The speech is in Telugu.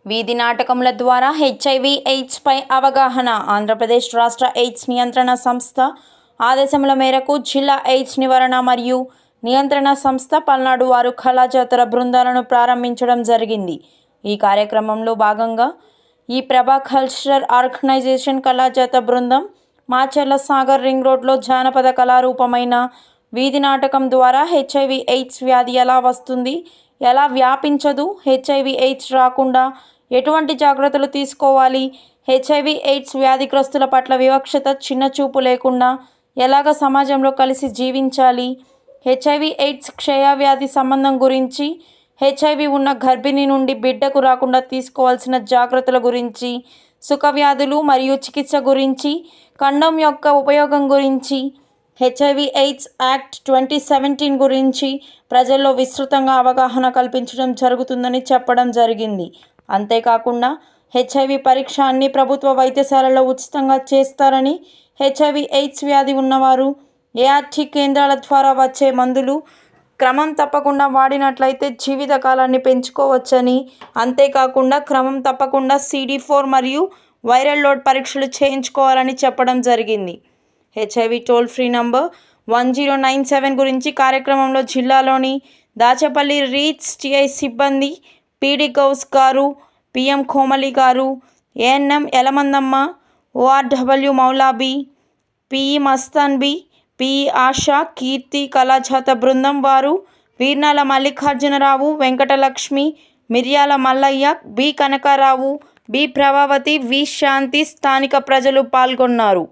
వీధి నాటకముల ద్వారా హెచ్ఐవి ఎయిడ్స్ పై అవగాహన. ఆంధ్రప్రదేశ్ రాష్ట్ర ఎయిడ్స్ నియంత్రణ సంస్థ ఆదేశముల మేరకు జిల్లా ఎయిడ్స్ నివారణ మరియు నియంత్రణ సంస్థ పల్నాడు వారు కళాజాతర బృందాలను ప్రారంభించడం జరిగింది. ఈ కార్యక్రమంలో భాగంగా ఈ ప్రభా కల్చరల్ ఆర్గనైజేషన్ కళాజాతర బృందం మాచర్ల సాగర్ రింగ్ రోడ్లో జానపద కళారూపమైన వీధి నాటకం ద్వారా హెచ్ఐవి ఎయిడ్స్ వ్యాధి ఎలా వస్తుంది, ఎలా వ్యాపించదు, హెచ్ఐవి ఎయిడ్స్ రాకుండా ఎటువంటి జాగ్రత్తలు తీసుకోవాలి, హెచ్ఐవి ఎయిడ్స్ వ్యాధిగ్రస్తుల పట్ల వివక్షత, చిన్నచూపు లేకుండా ఎలాగ సమాజంలో కలిసి జీవించాలి, హెచ్ఐవి ఎయిడ్స్ క్షయవ్యాధి సంబంధం గురించి, హెచ్ఐవి ఉన్న గర్భిణి నుండి బిడ్డకు రాకుండా తీసుకోవాల్సిన జాగ్రత్తల గురించి, సుఖవ్యాధులు మరియు చికిత్స గురించి, కండోమ్ యొక్క ఉపయోగం గురించి, హెచ్ఐవి ఎయిడ్స్ యాక్ట్ 2017 గురించి ప్రజల్లో విస్తృతంగా అవగాహన కల్పించడం జరుగుతుందని చెప్పడం జరిగింది. అంతేకాకుండా హెచ్ఐవి పరీక్ష అన్ని ప్రభుత్వ వైద్యశాలల్లో ఉచితంగా చేస్తారని, హెచ్ఐవి ఎయిడ్స్ వ్యాధి ఉన్నవారు ఏఆర్టీ కేంద్రాల ద్వారా వచ్చే మందులు క్రమం తప్పకుండా వాడినట్లయితే జీవితకాలాన్ని పెంచుకోవచ్చని, అంతేకాకుండా క్రమం తప్పకుండా CD4 మరియు వైరల్ లోడ్ పరీక్షలు చేయించుకోవాలని చెప్పడం జరిగింది. హెచ్ఐవి టోల్ ఫ్రీ నంబర్ 1097 గురించి కార్యక్రమంలో జిల్లాలోని దాచేపల్లి రీచ్ టిఐ సిబ్బంది, PD Ghouse garu, PM Komali garu, ANM Yalamandamma, ORW Moulabi, PE Mastan Bi, PE Asha, Keerthi, కళాజాత బృందం వారు, Veernala Mallikarjunarao, Venkatalakshmi, Miryala Mallaiah, B Kanakarao, B Prabhavathi, V Shanthi, స్థానిక ప్రజలు పాల్గొన్నారు.